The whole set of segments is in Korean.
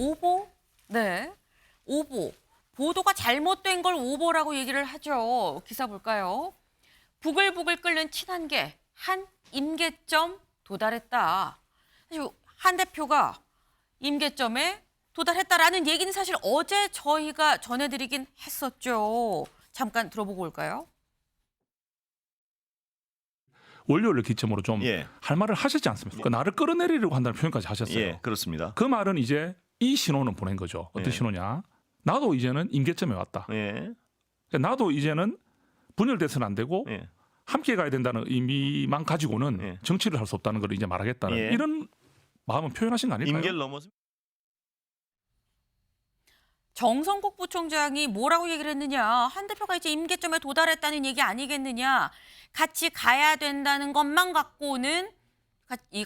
오보? 네. 오보. 보도가 잘못된 걸 오보라고 얘기를 하죠. 기사 볼까요? 부글부글 끓는 친한계, 한 임계점 도달했다. 사실 한 대표가 임계점에 도달했다라는 얘기는 사실 어제 저희가 전해드리긴 했었죠. 잠깐 들어보고 올까요? 월요일을 기점으로 좀 예. 할 말을 하셨지 않습니까? 나를 끌어내리려고 한다는 표현까지 하셨어요. 예, 그렇습니다. 그 말은 이제 이 신호는 보낸 거죠. 어떤 예. 신호냐? 나도 이제는 임계점에 왔다. 예. 그러니까 나도 이제는 분열돼서는 안 되고 예. 함께 가야 된다는 의미만 가지고는 예. 정치를 할 수 없다는 걸 이제 말하겠다는 예. 이런 마음은 표현하신 거 아닐까요? 임계를 넘어서 정성국 부총장이 뭐라고 얘기를 했느냐. 한 대표가 이제 임계점에 도달했다는 얘기 아니겠느냐. 같이 가야 된다는 것만 갖고는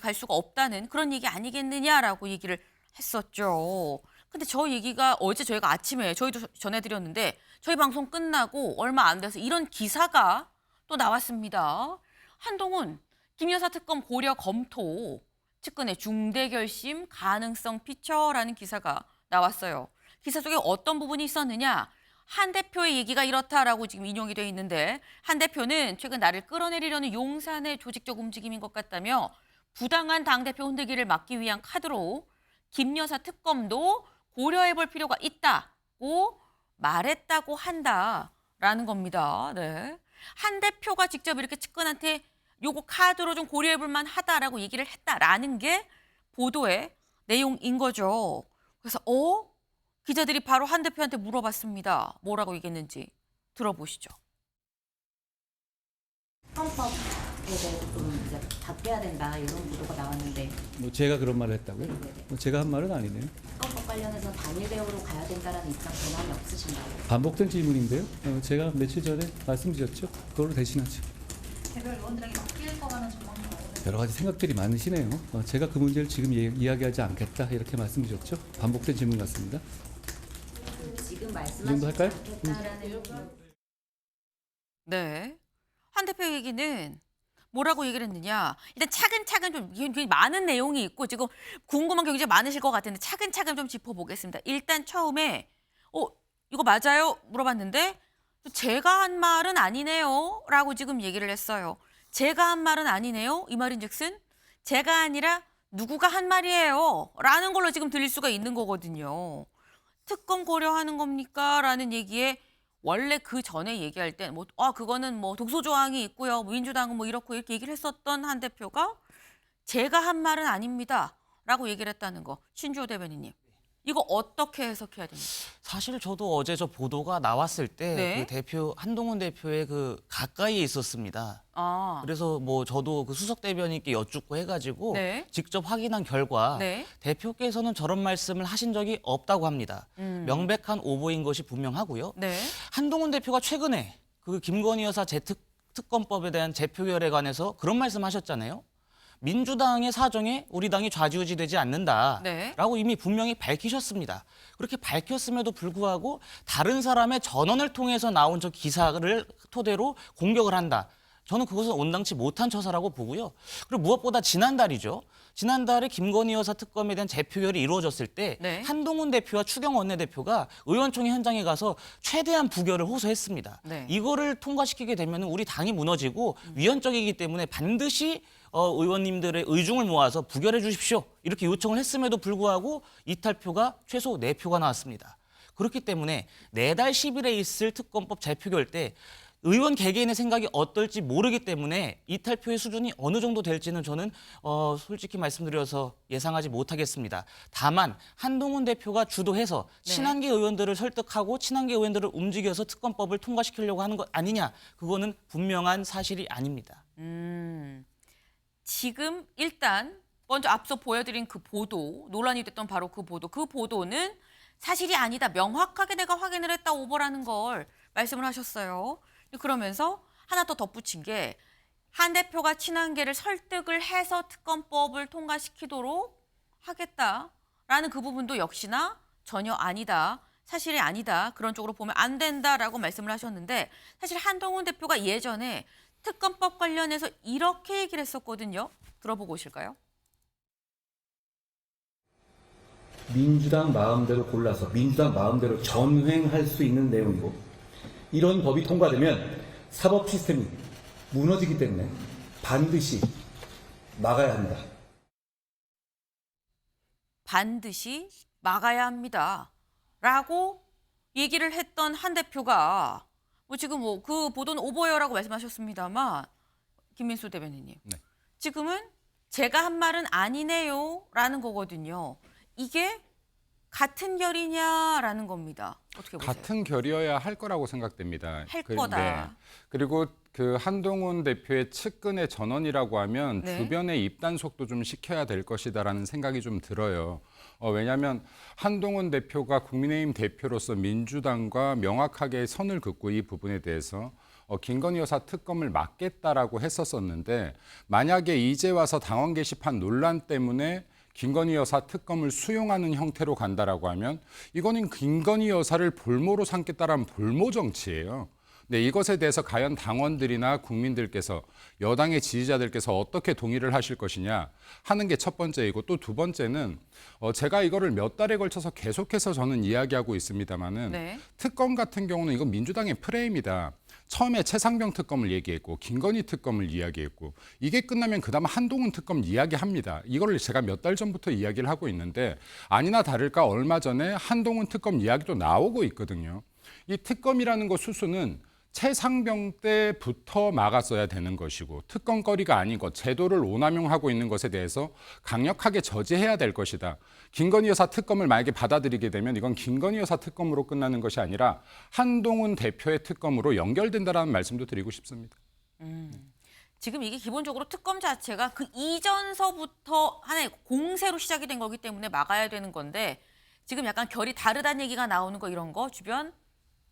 갈 수가 없다는 그런 얘기 아니겠느냐라고 얘기를 했었죠. 근데 저 얘기가 어제 저희가 아침에 저희도 전해드렸는데 저희 방송 끝나고 얼마 안 돼서 이런 기사가 또 나왔습니다. 한동훈 김 여사 특검 고려 검토 측근의 중대 결심 가능성 피처라는 기사가 나왔어요. 기사 속에 어떤 부분이 있었느냐? 한 대표의 얘기가 이렇다라고 지금 인용이 돼 있는데 한 대표는 최근 나를 끌어내리려는 용산의 조직적 움직임인 것 같다며 부당한 당대표 흔들기를 막기 위한 카드로 김 여사 특검도 고려해볼 필요가 있다고 말했다고 한다라는 겁니다. 네. 한 대표가 직접 이렇게 측근한테 요거 카드로 좀 고려해볼 만하다라고 얘기를 했다라는 게 보도의 내용인 거죠. 그래서 기자들이 바로 한 대표한테 물어봤습니다. 뭐라고 얘기했는지 들어보시죠. 헌법에 대해서 좀 이제 바뀌어야 된다 이런 보도가 나왔는데 뭐 제가 그런 말을 했다고요? 네네. 뭐 제가 한 말은 아니네요. 헌법 관련해서 단일 대우로 가야 된다는 입장 변함이 없으신가요? 반복된 질문인데요. 제가 며칠 전에 말씀드렸죠. 그걸로 대신하죠. 개별 의원들에게 맡길 거라는 전망이 나오는데 여러 가지 생각들이 많으시네요. 제가 그 문제를 지금 이야기하지 않겠다 이렇게 말씀드렸죠. 반복된 질문 같습니다. 지금 이 말씀하시지 정도 할까요? 않겠다라는 네. 한 대표 얘기는 뭐라고 얘기를 했느냐. 일단 차근차근 좀 굉장히 많은 내용이 있고 지금 궁금한 게 굉장히 많으실 것 같은데 차근차근 좀 짚어보겠습니다. 일단 처음에 이거 맞아요? 물어봤는데 제가 한 말은 아니네요 라고 지금 얘기를 했어요. 제가 한 말은 아니네요. 이 말인즉슨 제가 아니라 누구가 한 말이에요 라는 걸로 지금 들릴 수가 있는 거거든요. 특검 고려하는 겁니까? 라는 얘기에 원래 그 전에 얘기할 때 그거는 뭐 독소 조항이 있고요. 민주당은 뭐 이렇고 이렇게 얘기를 했었던 한 대표가 제가 한 말은 아닙니다. 라고 얘기를 했다는 거. 신주호 대변인님. 이거 어떻게 해석해야 됩니까? 사실 저도 어제 저 보도가 나왔을 때 네. 그 대표 한동훈 대표의 그 가까이에 있었습니다. 그래서 뭐 저도 그 수석 대변인께 여쭙고 해가지고 네. 직접 확인한 결과 네. 대표께서는 저런 말씀을 하신 적이 없다고 합니다. 명백한 오보인 것이 분명하고요. 네. 한동훈 대표가 최근에 그 김건희 여사 재특검법에 대한 재표결에 관해서 그런 말씀하셨잖아요. 민주당의 사정에 우리 당이 좌지우지되지 않는다라고 네. 이미 분명히 밝히셨습니다. 그렇게 밝혔음에도 불구하고 다른 사람의 전언을 통해서 나온 저 기사를 토대로 공격을 한다. 저는 그것은 온당치 못한 처사라고 보고요. 그리고 무엇보다 지난달이죠. 지난달에 김건희 여사 특검에 대한 재표결이 이루어졌을 때 네. 한동훈 대표와 추경 원내대표가 의원총회 현장에 가서 최대한 부결을 호소했습니다. 네. 이거를 통과시키게 되면 우리 당이 무너지고 위헌적이기 때문에 반드시 의원님들의 의중을 모아서 부결해 주십시오. 이렇게 요청을 했음에도 불구하고 이탈표가 최소 4표가 나왔습니다. 그렇기 때문에 내달 10일에 있을 특검법 재표결 때 의원 개개인의 생각이 어떨지 모르기 때문에 이탈표의 수준이 어느 정도 될지는 저는 솔직히 말씀드려서 예상하지 못하겠습니다. 다만 한동훈 대표가 주도해서 네. 친한계 의원들을 설득하고 친한계 의원들을 움직여서 특검법을 통과시키려고 하는 것 아니냐. 그거는 분명한 사실이 아닙니다. 지금 일단 먼저 앞서 보여드린 그 보도, 논란이 됐던 바로 그 보도는 사실이 아니다. 명확하게 내가 확인을 했다 오버라는 걸 말씀을 하셨어요. 그러면서 하나 더 덧붙인 게 한 대표가 친한계를 설득을 해서 특검법을 통과시키도록 하겠다라는 그 부분도 역시나 전혀 아니다. 사실이 아니다. 그런 쪽으로 보면 안 된다라고 말씀을 하셨는데 사실 한동훈 대표가 예전에 특검법 관련해서 이렇게 얘기를 했었거든요. 들어보고 오실까요? 민주당 마음대로 골라서 민주당 마음대로 전횡할 수 있는 내용이고 이런 법이 통과되면 사법 시스템이 무너지기 때문에 반드시 막아야 합니다. 반드시 막아야 합니다. 라고 얘기를 했던 한 대표가 지금 그 보도는 오보여라고 말씀하셨습니다만 김민수 대변인님. 네. 지금은 제가 한 말은 아니네요 라는 거거든요. 이게 같은 결이냐라는 겁니다. 어떻게 보세요? 같은 결이어야 할 거라고 생각됩니다. 할 거다. 그리고 그 한동훈 대표의 측근의 전원이라고 하면 네. 주변의 입단속도 좀 시켜야 될 것이다라는 생각이 좀 들어요. 왜냐하면 한동훈 대표가 국민의힘 대표로서 민주당과 명확하게 선을 긋고 이 부분에 대해서 김건희 여사 특검을 막겠다라고 했었었는데 만약에 이제 와서 당원 게시판 논란 때문에 김건희 여사 특검을 수용하는 형태로 간다라고 하면 이거는 김건희 여사를 볼모로 삼겠다라는 볼모 정치예요. 네, 이것에 대해서 과연 당원들이나 국민들께서 여당의 지지자들께서 어떻게 동의를 하실 것이냐 하는 게 첫 번째이고 또 두 번째는 제가 이거를 몇 달에 걸쳐서 계속해서 저는 이야기하고 있습니다마는 네. 특검 같은 경우는 이건 민주당의 프레임이다. 처음에 최상병 특검을 얘기했고 김건희 특검을 이야기했고 이게 끝나면 그다음 한동훈 특검 이야기합니다. 이거를 제가 몇 달 전부터 이야기를 하고 있는데 아니나 다를까 얼마 전에 한동훈 특검 이야기도 나오고 있거든요. 이 특검이라는 거 수수는 최상병 때부터 막았어야 되는 것이고 특검거리가 아닌 것, 제도를 오남용하고 있는 것에 대해서 강력하게 저지해야 될 것이다. 김건희 여사 특검을 만약에 받아들이게 되면 이건 김건희 여사 특검으로 끝나는 것이 아니라 한동훈 대표의 특검으로 연결된다라는 말씀도 드리고 싶습니다. 지금 이게 기본적으로 특검 자체가 그 이전서부터 하나의 공세로 시작이 된 거기 때문에 막아야 되는 건데 지금 약간 결이 다르다는 얘기가 나오는 거 이런 거 주변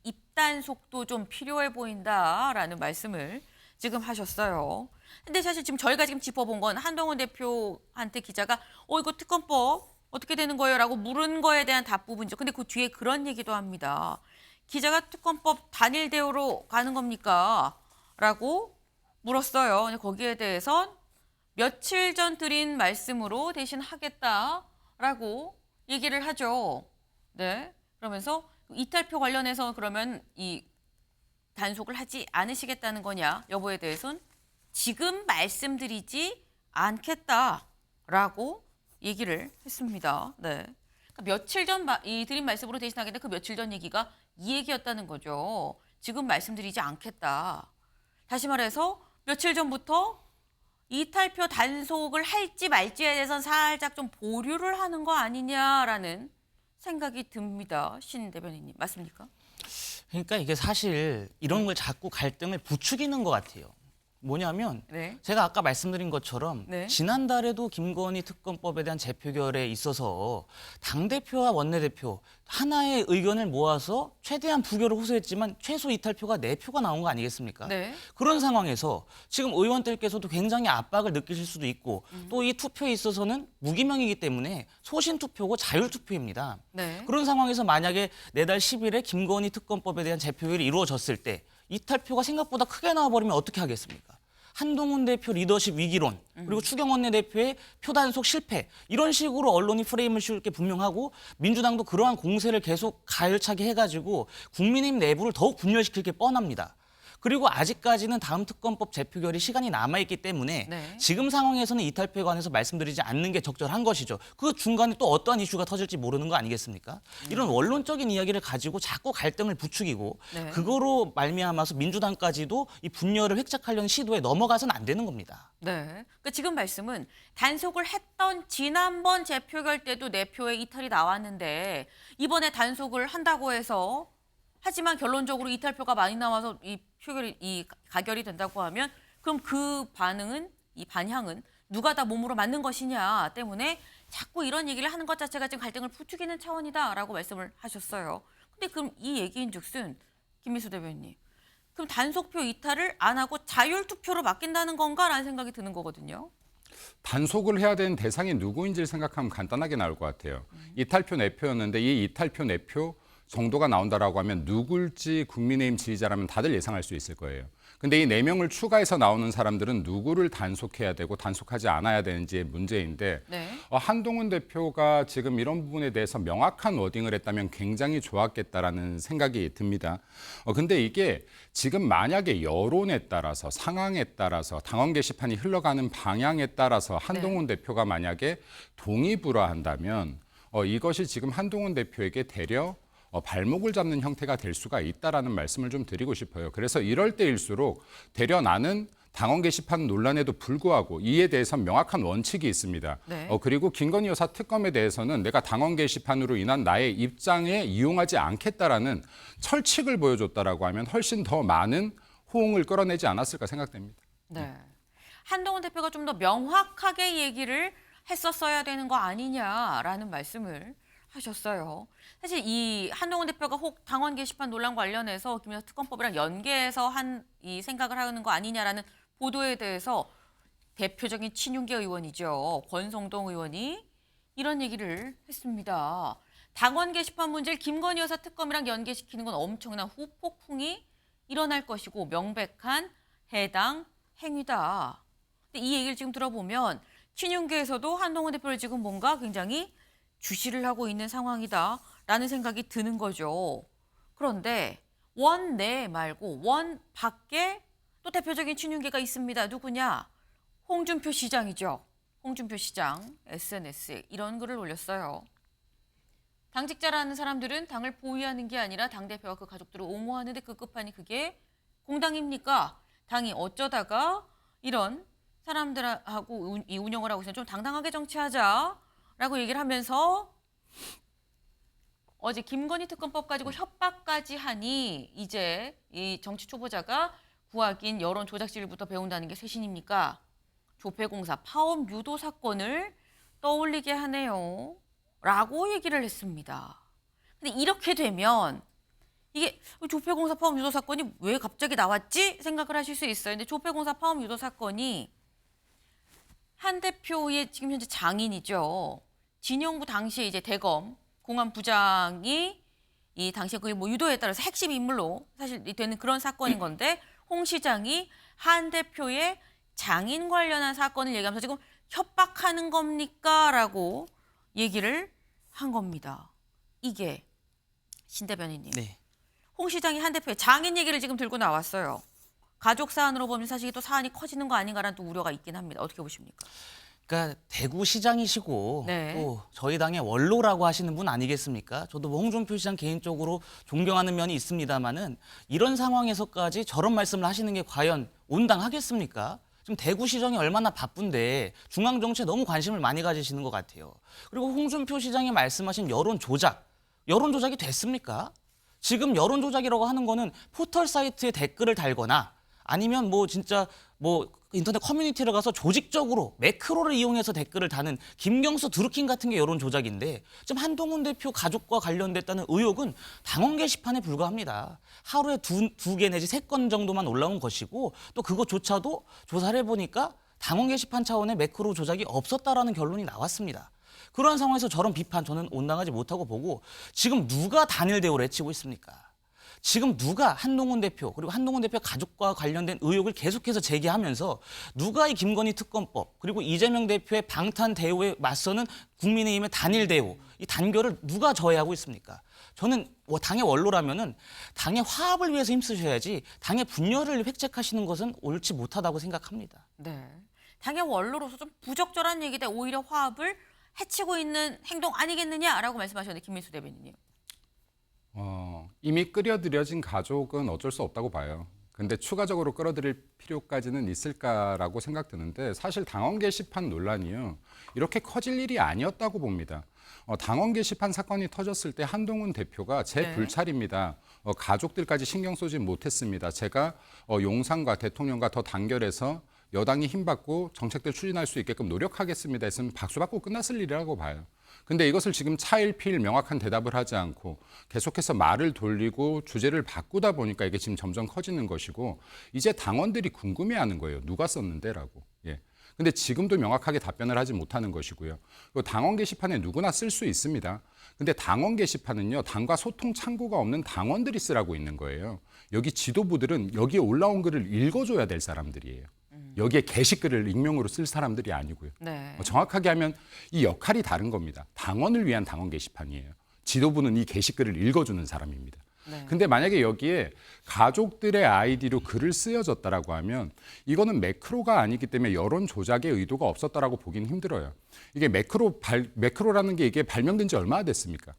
입단속도 좀 필요해 보인다라는 말씀을 지금 하셨어요. 근데 사실 지금 저희가 지금 짚어본 건 한동훈 대표한테 기자가 이거 특검법 어떻게 되는 거예요? 라고 물은 거에 대한 답 부분이죠. 근데 그 뒤에 그런 얘기도 합니다. 기자가 특검법 단일 대우로 가는 겁니까? 라고 물었어요. 근데 거기에 대해선 며칠 전 드린 말씀으로 대신 하겠다라고 얘기를 하죠. 네. 그러면서 이탈표 관련해서 그러면 이 단속을 하지 않으시겠다는 거냐 여부에 대해서는 지금 말씀드리지 않겠다라고 얘기를 했습니다. 네. 그러니까 며칠 전 이 드린 말씀으로 대신하겠다 그 며칠 전 얘기가 이 얘기였다는 거죠. 지금 말씀드리지 않겠다. 다시 말해서 며칠 전부터 이탈표 단속을 할지 말지에 대해서는 살짝 좀 보류를 하는 거 아니냐라는 생각이 듭니다. 신 대변인님 맞습니까? 그러니까 이게 사실 이런 걸 자꾸 갈등을 부추기는 것 같아요. 뭐냐면 네. 제가 아까 말씀드린 것처럼 네. 지난달에도 김건희 특검법에 대한 재표결에 있어서 당대표와 원내대표 하나의 의견을 모아서 최대한 부결을 호소했지만 최소 이탈표가 4표가 나온 거 아니겠습니까? 네. 그런 상황에서 지금 의원들께서도 굉장히 압박을 느끼실 수도 있고 또 이 투표에 있어서는 무기명이기 때문에 소신 투표고 자율 투표입니다. 네. 그런 상황에서 만약에 내달 10일에 김건희 특검법에 대한 재표결이 이루어졌을 때 이탈표가 생각보다 크게 나와버리면 어떻게 하겠습니까? 한동훈 대표 리더십 위기론 그리고 추경원 내대표의 표단속 실패 이런 식으로 언론이 프레임을 씌울 게 분명하고 민주당도 그러한 공세를 계속 가열차게 해가지고 국민의힘 내부를 더욱 분열시킬 게 뻔합니다. 그리고 아직까지는 다음 특검법 재표결이 시간이 남아있기 때문에 네. 지금 상황에서는 이탈표에 관해서 말씀드리지 않는 게 적절한 것이죠. 그 중간에 또 어떠한 이슈가 터질지 모르는 거 아니겠습니까? 이런 원론적인 이야기를 가지고 자꾸 갈등을 부추기고 네. 그거로 말미암아서 민주당까지도 이 분열을 획책하려는 시도에 넘어가서는 안 되는 겁니다. 네. 그러니까 지금 말씀은 단속을 했던 지난번 재표결 때도 4표의 이탈이 나왔는데 이번에 단속을 한다고 해서 하지만 결론적으로 이탈표가 많이 나와서 이 가결이 된다고 하면 그럼 그 반응은 이 반향은 누가 다 몸으로 맞는 것이냐 때문에 자꾸 이런 얘기를 하는 것 자체가 지금 갈등을 부추기는 차원이다라고 말씀을 하셨어요. 근데 그럼 이 얘기인즉슨 김민수 대변인님 그럼 단속표 이탈을 안 하고 자율투표로 맡긴다는 건가라는 생각이 드는 거거든요. 단속을 해야 되는 대상이 누구인지를 생각하면 간단하게 나올 것 같아요. 이탈표 4표였는데 이 이탈표 4표 정도가 나온다라고 하면 누굴지 국민의힘 지지자라면 다들 예상할 수 있을 거예요. 근데 이 4명을 추가해서 나오는 사람들은 누구를 단속해야 되고 단속하지 않아야 되는지의 문제인데 네. 한동훈 대표가 지금 이런 부분에 대해서 명확한 워딩을 했다면 굉장히 좋았겠다라는 생각이 듭니다. 근데 이게 지금 만약에 여론에 따라서 상황에 따라서 당원 게시판이 흘러가는 방향에 따라서 한동훈 대표가 만약에 동의불허한다면 이것이 지금 한동훈 대표에게 대려 발목을 잡는 형태가 될 수가 있다라는 말씀을 좀 드리고 싶어요. 그래서 이럴 때일수록 대려 나는 당원 게시판 논란에도 불구하고 이에 대해서 명확한 원칙이 있습니다. 네. 그리고 김건희 여사 특검에 대해서는 내가 당원 게시판으로 인한 나의 입장에 이용하지 않겠다라는 철칙을 보여줬다라고 하면 훨씬 더 많은 호응을 끌어내지 않았을까 생각됩니다. 네. 한동훈 대표가 좀 더 명확하게 얘기를 했었어야 되는 거 아니냐라는 말씀을 하셨어요. 사실 이 한동훈 대표가 혹 당원 게시판 논란 관련해서 김 여사 특검법이랑 연계해서 이 생각을 하는 거 아니냐라는 보도에 대해서 대표적인 친윤계 의원이죠. 권성동 의원이 이런 얘기를 했습니다. 당원 게시판 문제를 김건희 여사 특검이랑 연계시키는 건 엄청난 후폭풍이 일어날 것이고 명백한 해당 행위다. 근데 이 얘기를 지금 들어보면 친윤계에서도 한동훈 대표를 지금 뭔가 굉장히 주시를 하고 있는 상황이다라는 생각이 드는 거죠. 그런데 원 내 말고 원 밖에 또 대표적인 친윤계가 있습니다. 누구냐? 홍준표 시장이죠. 홍준표 시장 SNS에 이런 글을 올렸어요. 당직자라는 사람들은 당을 보위하는 게 아니라 당대표와 그 가족들을 옹호하는데 급급하니 그게 공당입니까? 당이 어쩌다가 이런 사람들하고 이 운영을 하고 있으면 좀 당당하게 정치하자라고 얘기를 하면서 어제 김건희 특검법 가지고 협박까지 하니 이제 이 정치 초보자가 구하긴 여론 조작질부터 배운다는 게 쇄신입니까? 조폐공사 파업 유도 사건을 떠올리게 하네요. 라고 얘기를 했습니다. 근데 이렇게 되면 이게 조폐공사 파업 유도 사건이 왜 갑자기 나왔지? 생각을 하실 수 있어요. 근데 조폐공사 파업 유도 사건이 한 대표의 지금 현재 장인이죠. 진영구 당시에 이제 대검 공안부장이 이 당시에 거의 뭐 유도에 따라서 핵심 인물로 사실 되는 그런 사건인 건데 홍 시장이 한 대표의 장인 관련한 사건을 얘기하면서 지금 협박하는 겁니까? 라고 얘기를 한 겁니다. 이게 신 대변인님. 네. 홍 시장이 한 대표의 장인 얘기를 지금 들고 나왔어요. 가족 사안으로 보면 사실 또 사안이 커지는 거 아닌가라는 또 우려가 있긴 합니다. 어떻게 보십니까? 그러니까 대구시장이시고 네. 또 저희 당의 원로라고 하시는 분 아니겠습니까? 저도 뭐 홍준표 시장 개인적으로 존경하는 면이 있습니다만은 이런 상황에서까지 저런 말씀을 하시는 게 과연 온당하겠습니까? 지금 대구시장이 얼마나 바쁜데 중앙정치에 너무 관심을 많이 가지시는 것 같아요. 그리고 홍준표 시장이 말씀하신 여론 조작이 됐습니까? 지금 여론 조작이라고 하는 거는 포털 사이트에 댓글을 달거나 아니면 뭐 진짜 뭐 인터넷 커뮤니티를 가서 조직적으로 매크로를 이용해서 댓글을 다는 김경수 드루킹 같은 게 여론 조작인데 지금 한동훈 대표 가족과 관련됐다는 의혹은 당원 게시판에 불과합니다. 하루에 두 개 내지 3건 정도만 올라온 것이고 또 그것조차도 조사를 해보니까 당원 게시판 차원의 매크로 조작이 없었다라는 결론이 나왔습니다. 그러한 상황에서 저런 비판 저는 온당하지 못하고 보고 지금 누가 단일 대우를 해치고 있습니까? 지금 누가 한동훈 대표 그리고 한동훈 대표 가족과 관련된 의혹을 계속해서 제기하면서 누가 이 김건희 특검법 그리고 이재명 대표의 방탄 대우에 맞서는 국민의힘의 단일 대우 이 단결을 누가 저해하고 있습니까? 저는 당의 원로라면은 당의 화합을 위해서 힘쓰셔야지 당의 분열을 획책하시는 것은 옳지 못하다고 생각합니다. 네. 당의 원로로서 좀 부적절한 얘기다. 오히려 화합을 해치고 있는 행동 아니겠느냐라고 말씀하셨는데 김민수 대변인님. 이미 끌어들여진 가족은 어쩔 수 없다고 봐요. 근데 추가적으로 끌어들일 필요까지는 있을까라고 생각드는데 사실 당원 게시판 논란이요. 이렇게 커질 일이 아니었다고 봅니다. 당원 게시판 사건이 터졌을 때 한동훈 대표가 제 네. 불찰입니다. 가족들까지 신경 쏘지 못했습니다. 제가 용산과 대통령과 더 단결해서 여당이 힘받고 정책들 추진할 수 있게끔 노력하겠습니다 했으면 박수 받고 끝났을 일이라고 봐요. 근데 이것을 지금 차일피일 명확한 대답을 하지 않고 계속해서 말을 돌리고 주제를 바꾸다 보니까 이게 지금 점점 커지는 것이고 이제 당원들이 궁금해하는 거예요. 누가 썼는데라고. 예. 근데 지금도 명확하게 답변을 하지 못하는 것이고요. 그리고 당원 게시판에 누구나 쓸 수 있습니다. 근데 당원 게시판은요, 당과 소통 창구가 없는 당원들이 쓰라고 있는 거예요. 여기 지도부들은 여기에 올라온 글을 읽어줘야 될 사람들이에요. 여기에 게시글을 익명으로 쓸 사람들이 아니고요. 네. 정확하게 하면 이 역할이 다른 겁니다. 당원을 위한 당원 게시판이에요. 지도부는 이 게시글을 읽어주는 사람입니다. 네. 근데 만약에 여기에 가족들의 아이디로 글을 쓰여졌다라고 하면 이거는 매크로가 아니기 때문에 여론 조작의 의도가 없었다라고 보긴 힘들어요. 이게 매크로라는 게 이게 발명된 지 얼마나 됐습니까?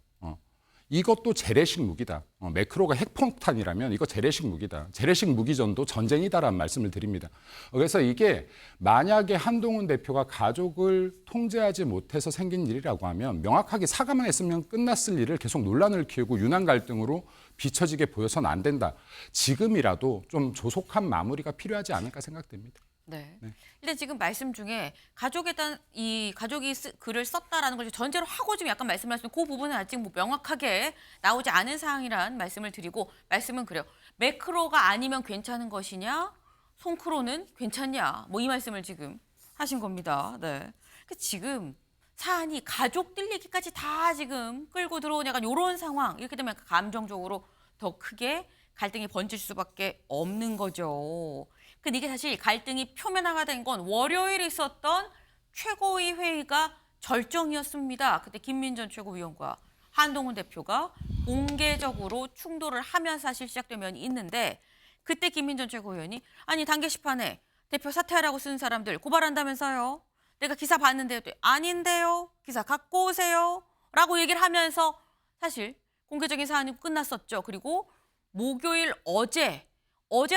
이것도 재래식 무기다. 매크로가 핵폭탄이라면 이거 재래식 무기다. 재래식 무기전도 전쟁이다라는 말씀을 드립니다. 그래서 이게 만약에 한동훈 대표가 가족을 통제하지 못해서 생긴 일이라고 하면 명확하게 사과만 했으면 끝났을 일을 계속 논란을 키우고 유난 갈등으로 비춰지게 보여서는 안 된다. 지금이라도 좀 조속한 마무리가 필요하지 않을까 생각됩니다. 네. 일단 지금 말씀 중에 가족에 대한 이 가족이 글을 썼다라는 걸 전제로 하고 지금 약간 말씀을 하시는 그 부분은 아직 뭐 명확하게 나오지 않은 사항이란 말씀을 드리고 말씀은 그래요. 매크로가 아니면 괜찮은 것이냐, 송크로는 괜찮냐, 뭐 이 말씀을 지금 하신 겁니다. 네. 그러니까 지금 사안이 가족들 얘기까지 다 지금 끌고 들어온 약간 이런 상황 이렇게 되면 감정적으로 더 크게 갈등이 번질 수밖에 없는 거죠. 근데 이게 사실 갈등이 표면화가 된 건 월요일에 있었던 최고위 회의가 절정이었습니다. 그때 김민전 최고위원과 한동훈 대표가 공개적으로 충돌을 하면서 사실 시작된 면이 있는데 그때 김민전 최고위원이 아니 당 게시판에 대표 사퇴하라고 쓴 사람들 고발한다면서요. 내가 기사 봤는데요. 아닌데요. 기사 갖고 오세요. 라고 얘기를 하면서 사실 공개적인 사안이 끝났었죠. 그리고 목요일 어제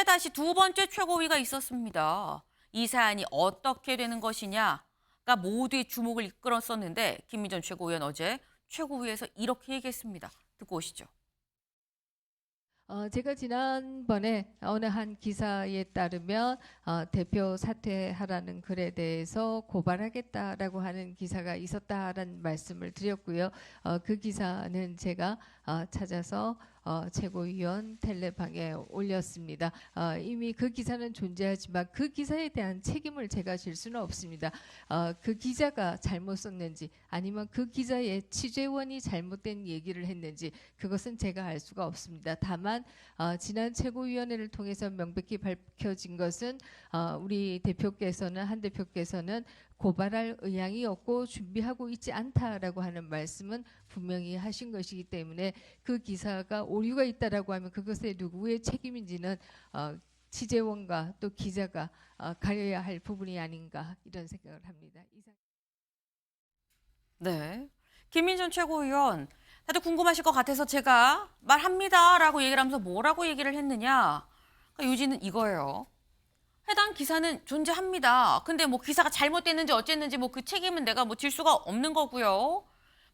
다시 두 번째 최고위가 있었습니다. 이 사안이 어떻게 되는 것이냐가 모두의 주목을 이끌었었는데 김민전 최고위원 어제 최고위에서 이렇게 얘기했습니다. 듣고 오시죠. 제가 지난번에 어느 한 기사에 따르면 대표 사퇴하라는 글에 대해서 고발하겠다라고 하는 기사가 있었다라는 말씀을 드렸고요. 그 기사는 제가 찾아서 최고위원 텔레방에 올렸습니다. 이미 그 기사는 존재하지만 그 기사에 대한 책임을 제가 질 수는 없습니다. 그 기자가 잘못 썼는지 아니면 그 기자의 취재원이 잘못된 얘기를 했는지 그것은 제가 알 수가 없습니다. 다만 지난 최고위원회를 통해서 명백히 밝혀진 것은 우리 대표께서는 한 대표께서는 고발할 의향이 없고 준비하고 있지 않다라고 하는 말씀은 분명히 하신 것이기 때문에 그 기사가 오류가 있다라고 하면 그것에 누구의 책임인지는 취재원과 또 기자가 가려야 할 부분이 아닌가 이런 생각을 합니다. 네. 김민전 최고위원 다들 궁금하실 것 같아서 제가 말합니다라고 얘기를 하면서 뭐라고 얘기를 했느냐. 그러니까 요지는 이거예요. 해당 기사는 존재합니다. 근데 뭐 기사가 잘못됐는지 어쨌는지 뭐 그 책임은 내가 뭐 질 수가 없는 거고요.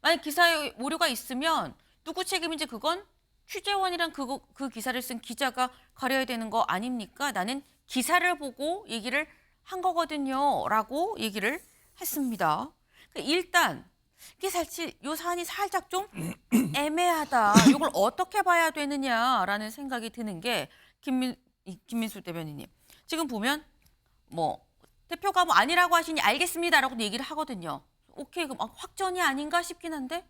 만약 기사에 오류가 있으면 누구 책임인지 그건 취재원이랑 그 기사를 쓴 기자가 가려야 되는 거 아닙니까? 나는 기사를 보고 얘기를 한 거거든요. 라고 얘기를 했습니다. 일단 이게 사실 이 사안이 살짝 좀 애매하다. 이걸 어떻게 봐야 되느냐라는 생각이 드는 게 김민수 대변인님. 지금 보면 뭐 대표가 뭐 아니라고 하시니 알겠습니다라고 얘기를 하거든요. 오케이 그럼 확전이 아닌가 싶긴 한데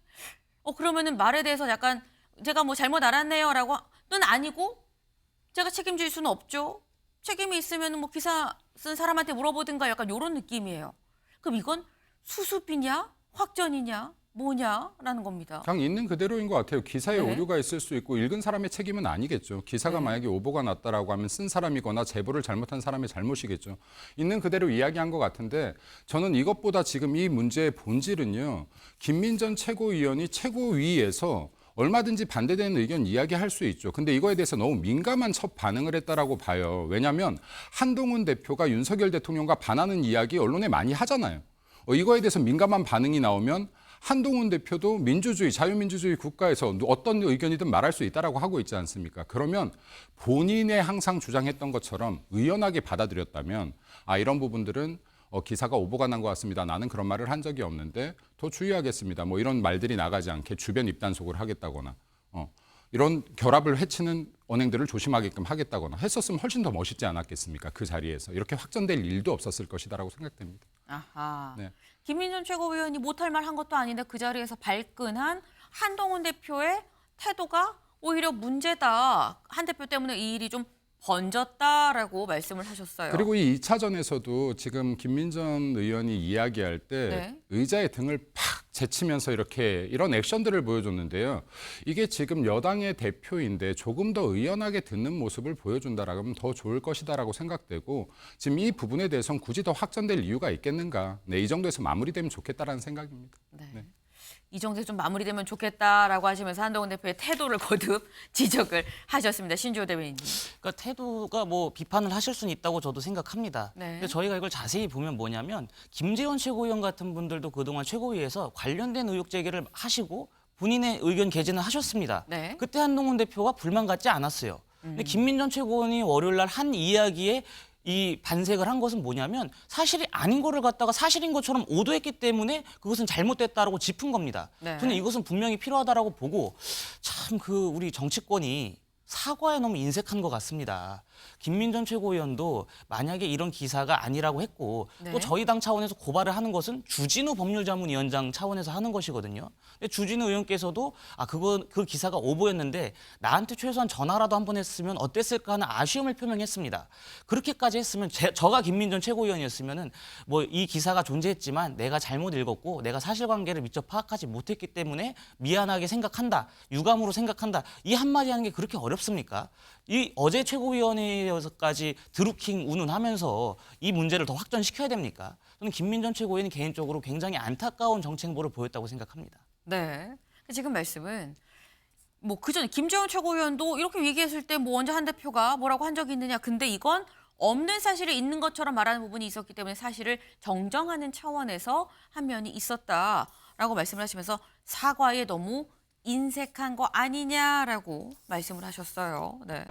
그러면은 말에 대해서 약간 제가 뭐 잘못 알았네요라고는 아니고 제가 책임질 수는 없죠. 책임이 있으면 뭐 기사 쓴 사람한테 물어보든가 약간 이런 느낌이에요. 그럼 이건 수습이냐 확전이냐 뭐냐라는 겁니다. 그냥 있는 그대로인 것 같아요. 기사에 네. 오류가 있을 수 있고 읽은 사람의 책임은 아니겠죠. 기사가 만약에 오보가 났다라고 하면 쓴 사람이거나 제보를 잘못한 사람의 잘못이겠죠. 있는 그대로 이야기한 것 같은데 저는 이것보다 지금 이 문제의 본질은요. 김민전 최고위원이 최고위에서 얼마든지 반대되는 의견 이야기할 수 있죠. 근데 이거에 대해서 너무 민감한 첫 반응을 했다라고 봐요. 왜냐하면 한동훈 대표가 윤석열 대통령과 반하는 이야기 언론에 많이 하잖아요. 이거에 대해서 민감한 반응이 나오면 한동훈 대표도 민주주의, 자유민주주의 국가에서 어떤 의견이든 말할 수 있다라고 하고 있지 않습니까? 그러면 본인의 항상 주장했던 것처럼 의연하게 받아들였다면 이런 부분들은 기사가 오보가 난 것 같습니다. 나는 그런 말을 한 적이 없는데 더 주의하겠습니다. 뭐 이런 말들이 나가지 않게 주변 입단속을 하겠다거나 이런 결합을 해치는 언행들을 조심하게끔 하겠다거나 했었으면 훨씬 더 멋있지 않았겠습니까? 그 자리에서 이렇게 확전될 일도 없었을 것이다라고 생각됩니다. 아하. 네. 김민전 최고위원이 못할 말 한 것도 아닌데 그 자리에서 발끈한 한동훈 대표의 태도가 오히려 문제다. 한 대표 때문에 이 일이 좀 번졌다라고 말씀을 하셨어요. 그리고 이 2차전에서도 지금 김민전 의원이 이야기할 때 네. 의자의 등을 팍 제치면서 이렇게 이런 액션들을 보여줬는데요. 이게 지금 여당의 대표인데 조금 더 의연하게 듣는 모습을 보여준다라면 더 좋을 것이다라고 생각되고 지금 이 부분에 대해서는 굳이 더 확전될 이유가 있겠는가. 네, 이 정도에서 마무리되면 좋겠다라는 생각입니다. 네. 이 정도에 좀 마무리되면 좋겠다라고 하시면서 한동훈 대표의 태도를 거듭 지적을 하셨습니다. 신주호 대변인님. 그러니까 태도가 뭐 비판을 하실 수는 있다고 저도 생각합니다. 네. 근데 저희가 이걸 자세히 보면 뭐냐면 김재원 최고위원 같은 분들도 그동안 최고위에서 관련된 의혹 제기를 하시고 본인의 의견 개진을 하셨습니다. 네. 그때 한동훈 대표가 불만 갖지 않았어요. 근데 김민전 최고위원이 월요일 날 한 이야기에 이 반색을 한 것은 뭐냐면 사실이 아닌 거를 갖다가 사실인 것처럼 오도했기 때문에 그것은 잘못됐다라고 짚은 겁니다. 네. 저는 이것은 분명히 필요하다라고 보고 참 그 우리 정치권이 사과에 너무 인색한 것 같습니다. 김민전 최고위원도 만약에 이런 기사가 아니라고 했고 네. 또 저희 당 차원에서 고발을 하는 것은 주진우 법률자문위원장 차원에서 하는 것이거든요. 근데 주진우 의원께서도 그 기사가 오보였는데 나한테 최소한 전화라도 한 번 했으면 어땠을까 하는 아쉬움을 표명했습니다. 그렇게까지 했으면 저가 김민전 최고위원이었으면은 뭐 이 기사가 존재했지만 내가 잘못 읽었고 내가 사실관계를 미처 파악하지 못했기 때문에 미안하게 생각한다, 유감으로 생각한다 이 한마디 하는 게 그렇게 어렵습니까? 이 어제 최고위원회에서까지 드루킹 운운하면서 이 문제를 더 확전시켜야 됩니까? 저는 김민전 최고위원이 개인적으로 굉장히 안타까운 정치 행보를 보였다고 생각합니다. 네. 지금 말씀은 뭐 그전에 김재원 최고위원도 이렇게 얘기했을 때 뭐 언제 한 대표가 뭐라고 한 적이 있느냐. 근데 이건 없는 사실이 있는 것처럼 말하는 부분이 있었기 때문에 사실을 정정하는 차원에서 한 면이 있었다라고 말씀을 하시면서 사과에 너무 인색한 거 아니냐라고 말씀을 하셨어요. 네.